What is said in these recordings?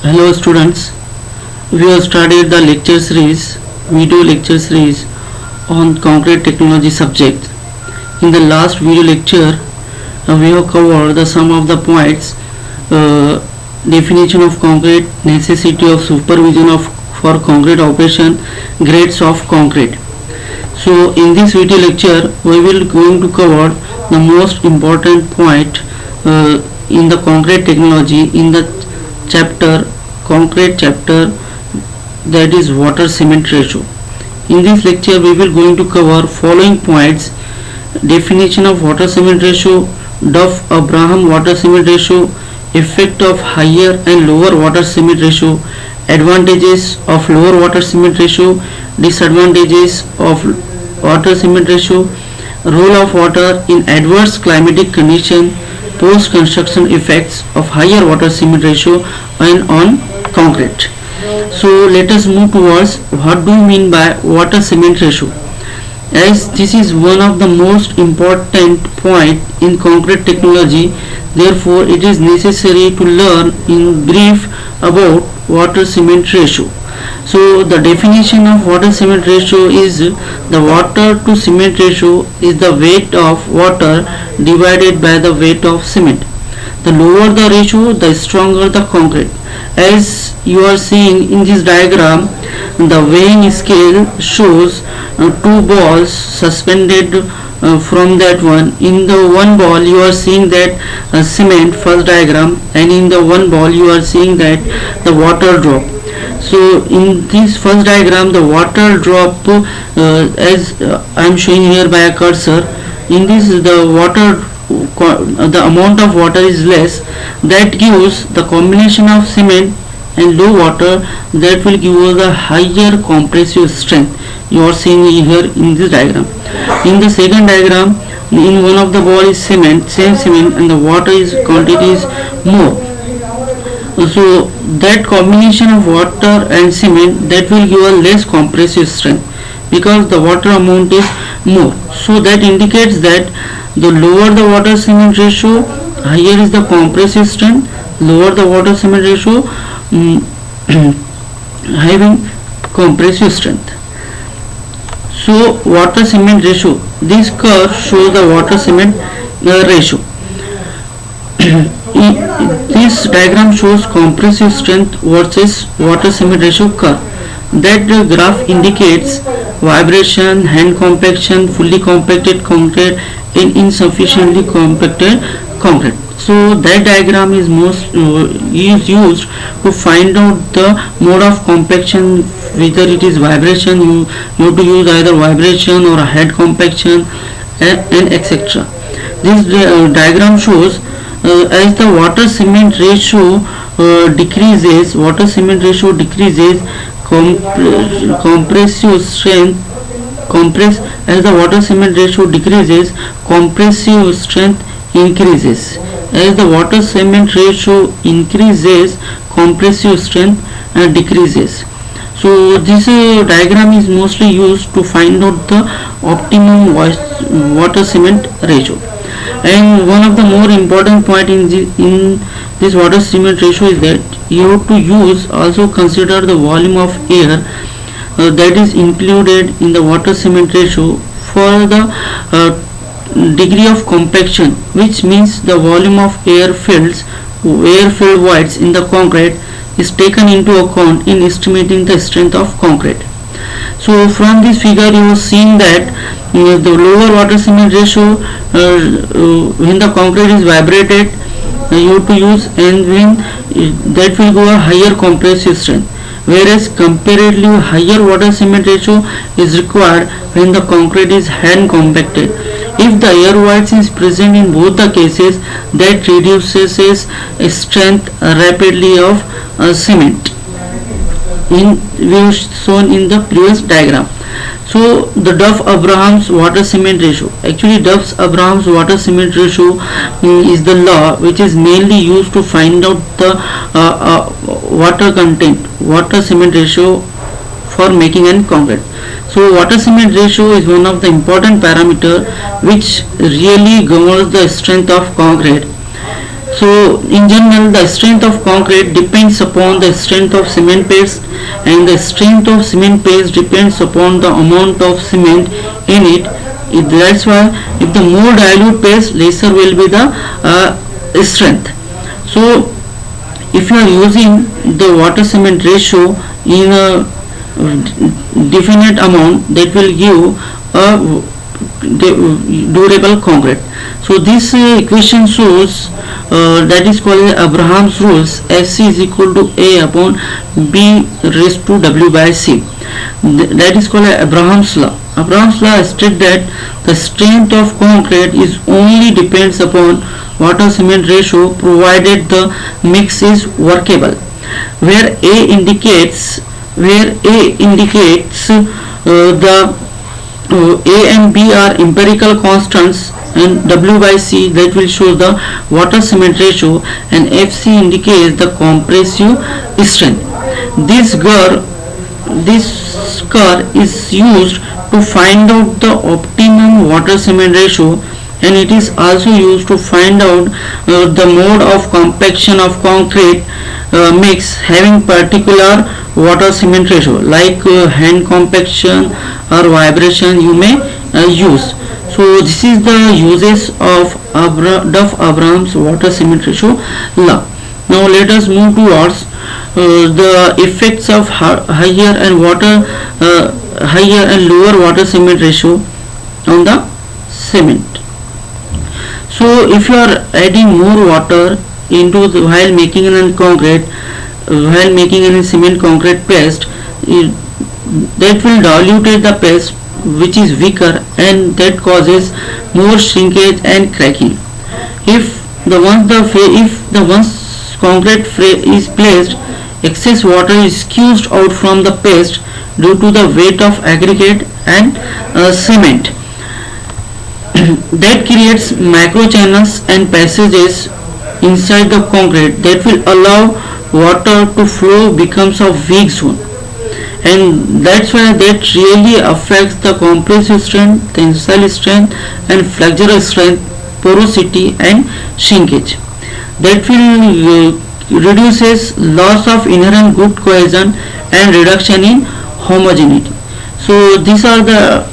Hello students, we have started the video lecture series on concrete technology subject. In the last video lecture, we have covered the some of the points, definition of concrete, necessity of supervision of for concrete operation, grades of concrete. So in this video lecture, we will going to cover the most important point in the concrete technology in the concrete chapter, that is water cement ratio. In this lecture we will going to cover following points: definition of water cement ratio, Duff Abraham water cement ratio, effect of higher and lower water cement ratio, advantages of lower water cement ratio, disadvantages of water cement ratio, role of water in adverse climatic condition, post construction effects of higher water cement ratio and on concrete. So let us move towards what do we mean by water cement ratio, as this is one of the most important point in concrete technology. Therefore it is necessary to learn in brief about water cement ratio. So the definition of water cement ratio is the water to cement ratio is the weight of water divided by the weight of cement. The lower the ratio, the stronger the concrete. As you are seeing in this diagram, the weighing scale shows two balls suspended from that one. In the one ball you are seeing that cement, first diagram, and in the one ball you are seeing that the water drop. So in this first diagram, the water drop, as I am showing here by a cursor, in this the amount of water is less. That gives the combination of cement and low water, that will give us a higher compressive strength. You are seeing here in this diagram. In the second diagram, in one of the ball is cement, same cement, and the water is quantity is more. So that combination of water and cement, that will give a less compressive strength because the water amount is more. So that indicates that the lower the water cement ratio, higher is the compressive strength. Lower the water cement ratio, having compressive strength. So water cement ratio, this curve shows the water cement ratio. This diagram shows compressive strength versus water cement ratio curve. That graph indicates vibration, hand compaction, fully compacted concrete and insufficiently compacted concrete. So that diagram is is used to find out the mode of compaction, whether it is vibration. You have to use either vibration or a head compaction and etc. This diagram shows as the water cement ratio decreases, compressive strength as the water cement ratio decreases, compressive strength increases. As the water cement ratio increases, compressive strength decreases. So this diagram is mostly used to find out the optimum water cement ratio. And one of the more important point in this water cement ratio is that you have to also consider the volume of air that is included in the water cement ratio for the degree of compaction, which means the volume of air filled voids in the concrete is taken into account in estimating the strength of concrete. So from this figure you are seeing that the lower water cement ratio, when the concrete is vibrated, you have to use, and when that will go a higher compressive strength, whereas comparatively higher water cement ratio is required when the concrete is hand compacted. If the air voids is present in both the cases, that reduces strength rapidly of cement. We have shown in the previous diagram. So the Duff-Abrahams water cement ratio. Actually Duff-Abrahams water cement ratio is the law which is mainly used to find out the water content, water cement ratio for making an concrete. So water cement ratio is one of the important parameter which really governs the strength of concrete. So in general, the strength of concrete depends upon the strength of cement paste, and the strength of cement paste depends upon the amount of cement in it. That's why if the more dilute paste, lesser will be the strength. So if you are using the water cement ratio in a definite amount, that will give a durable concrete. So this equation shows that is called Abraham's rules. Fc is equal to A upon B raised to W by C. That is called Abraham's law. Abraham's law states that the strength of concrete is only depends upon water cement ratio provided the mix is workable. Where A indicates the A and B are empirical constants, and W by C that will show the water cement ratio, and Fc indicates the compressive strength. This curve is used to find out the optimum water cement ratio, and it is also used to find out the mode of compaction of concrete mix having particular water cement ratio, like hand compaction or vibration you may use. So this is the uses of Duff-Abrahams water cement ratio law. Now let us move towards the effects of higher and lower water cement ratio on the cement. So if you are adding more water into while making an concrete, while making any cement concrete paste, that will dilute the paste which is weaker, and that causes more shrinkage and cracking. If the once concrete is placed, excess water is squeezed out from the paste due to the weight of aggregate and cement. That creates macro channels and passages inside the concrete that will allow water to flow becomes a weak zone, and that's why that really affects the compressive strength, tensile strength and flexural strength, porosity and shrinkage. That will reduces loss of inherent good cohesion and reduction in homogeneity. So these are the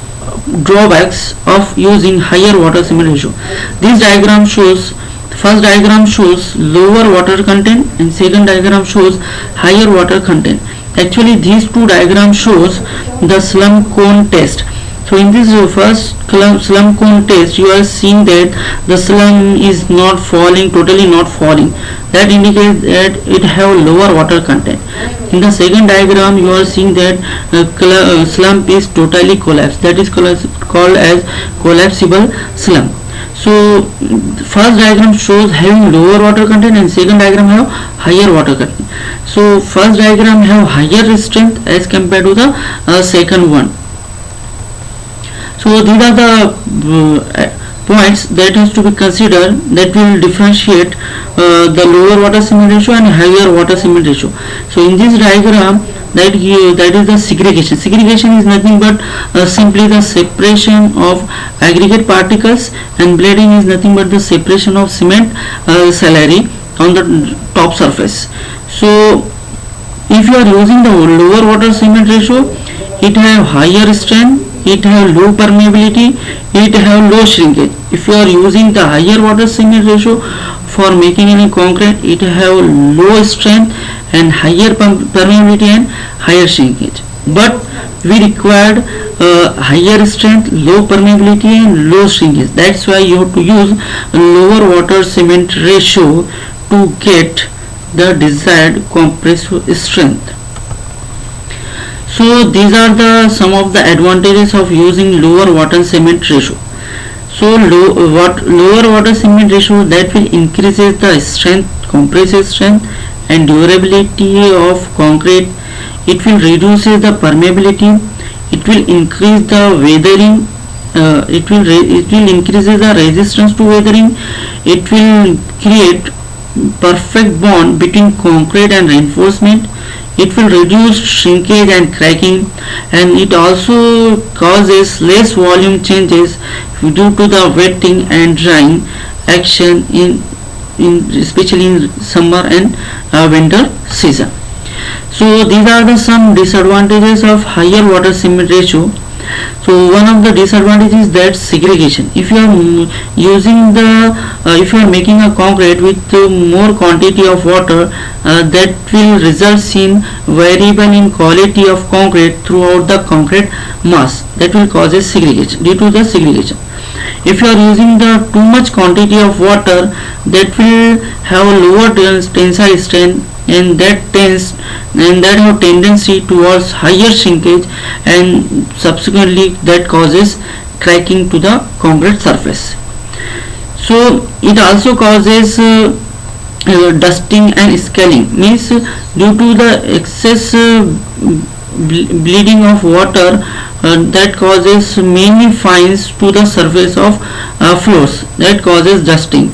drawbacks of using higher water cement ratio. This diagram shows, first diagram shows lower water content and second diagram shows higher water content. Actually these two diagrams shows the slump cone test. So in this first slump cone test, you are seeing that the slump is not falling, totally not falling. That indicates that it have lower water content. In the second diagram, you are seeing that slump is totally collapsed. That is called as collapsible slump. So first diagram shows having lower water content and second diagram have higher water content. So first diagram have higher strength as compared to the second one. So these are the points that has to be considered that will differentiate the lower water cement ratio and higher water cement ratio. So in this diagram, that is the segregation. Segregation is nothing but simply the separation of aggregate particles, and blading is nothing but the separation of cement slurry on the top surface. So if you are using the lower water cement ratio, it have higher strength, it have low permeability, it have low shrinkage. If you are using the higher water cement ratio for making any concrete, it have low strength and higher permeability and higher shrinkage. But we required higher strength, low permeability and low shrinkage. That's why you have to use lower water cement ratio to get the desired compressive strength. So these are the some of the advantages of using lower water cement ratio. So lower water cement ratio, that will increases the strength, compressive strength and durability of concrete. It will reduces the permeability. It will increase the weathering. It will increases the resistance to weathering. It will create perfect bond between concrete and reinforcement. It will reduce shrinkage and cracking, and it also causes less volume changes due to the wetting and drying action in especially in summer and winter season. So these are the some disadvantages of higher water cement ratio. So one of the disadvantages is that segregation. If you are using the if you are making a concrete with more quantity of water, that will result in variable in quality of concrete throughout the concrete mass. That will cause a segregation due to the segregation. If you are using the too much quantity of water, that will have a lower tensile strength, and that have tendency towards higher shrinkage, and subsequently that causes cracking to the concrete surface. So it also causes dusting and scaling, means due to the excess bleeding of water, that causes many fines to the surface of floors, that causes dusting.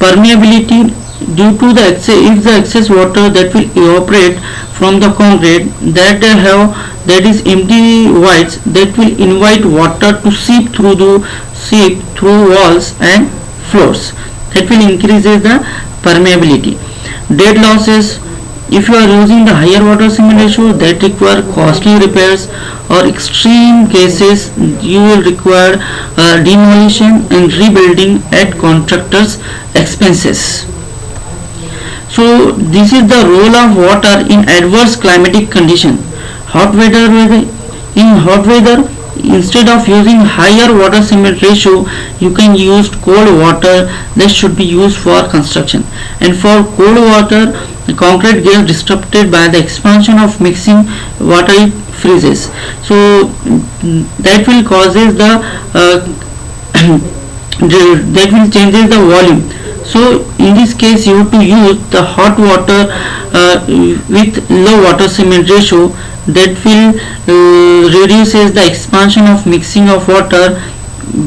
Permeability, due to the excess, if the excess water that will evaporate from the concrete, that is empty voids, that will invite water to seep through walls and floors, that will increases the permeability. Dead losses, if you are using the higher water cement ratio, that require costly repairs, or extreme cases you will require demolition and rebuilding at contractors expenses. So this is the role of water in adverse climatic condition. In hot weather, instead of using higher water cement ratio, you can use cold water that should be used for construction. And for cold water, the concrete gets disrupted by the expansion of mixing water, it freezes. So that will causes the that will changes the volume. So in this case you have to use the hot water with low water cement ratio, that will reduces the expansion of mixing of water,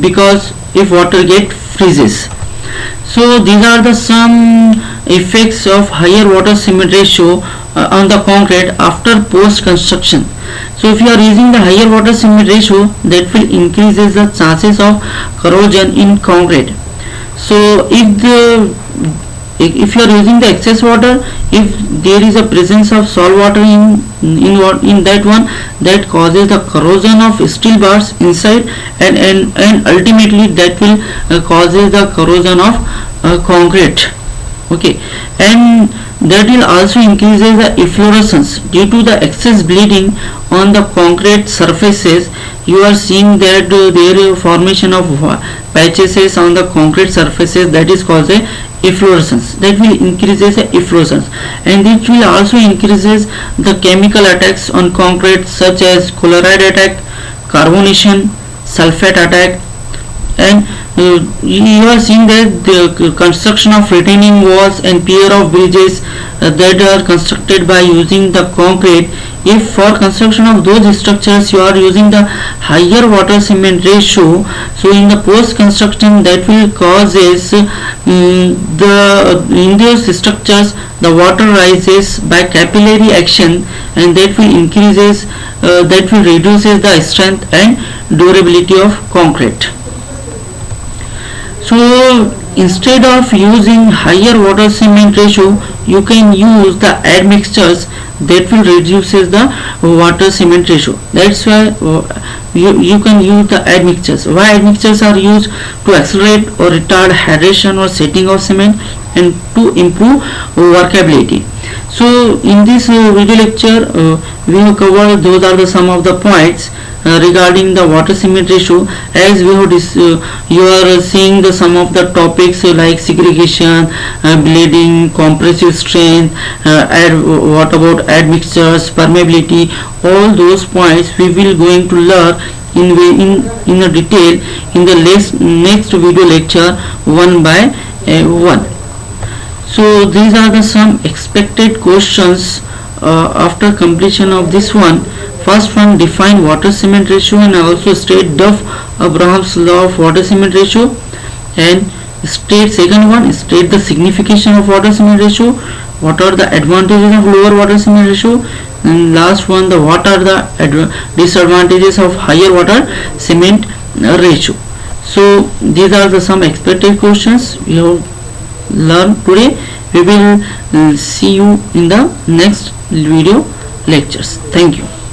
because if water get freezes. So these are the some effects of higher water cement ratio on the concrete after post construction. So if you are using the higher water cement ratio, that will increases the chances of corrosion in concrete. So if you are using the excess water, if there is a presence of salt water in that one, that causes the corrosion of steel bars inside, and ultimately that will causes the corrosion of concrete. Okay, and that will also increases the efflorescence due to the excess bleeding on the concrete surfaces. You are seeing that there is formation of patches on the concrete surfaces, that is caused a efflorescence, that will increases the efflorescence, and it will also increases the chemical attacks on concrete, such as chloride attack, carbonation, sulfate attack. And you are seeing that the construction of retaining walls and pier of bridges that are constructed by using the concrete, if for construction of those structures you are using the higher water cement ratio, so in the post construction that will causes in those structures the water rises by capillary action, and that will increases that will reduces the strength and durability of concrete. So instead of using higher water cement ratio, you can use the admixtures that will reduces the water cement ratio. That's why you can use the admixtures. Why admixtures are used? To accelerate or retard hydration or setting of cement, and to improve workability. So in this video lecture we have covered, those are the some of the points regarding the water cement ratio. As we have you are seeing the some of the topics like segregation, bleeding, compressive strength, what about admixtures, permeability, all those points we will going to learn in a detail in the next video lecture one by one. So these are the some expected questions after completion of this one. First one, define water cement ratio and also state Duff Abraham's law of water cement ratio, and second one, state the signification of water cement ratio, what are the advantages of lower water cement ratio, and last one, what are the disadvantages of higher water cement ratio. So these are the some expected questions. We have learned today. We will see you in the next video lectures. Thank you.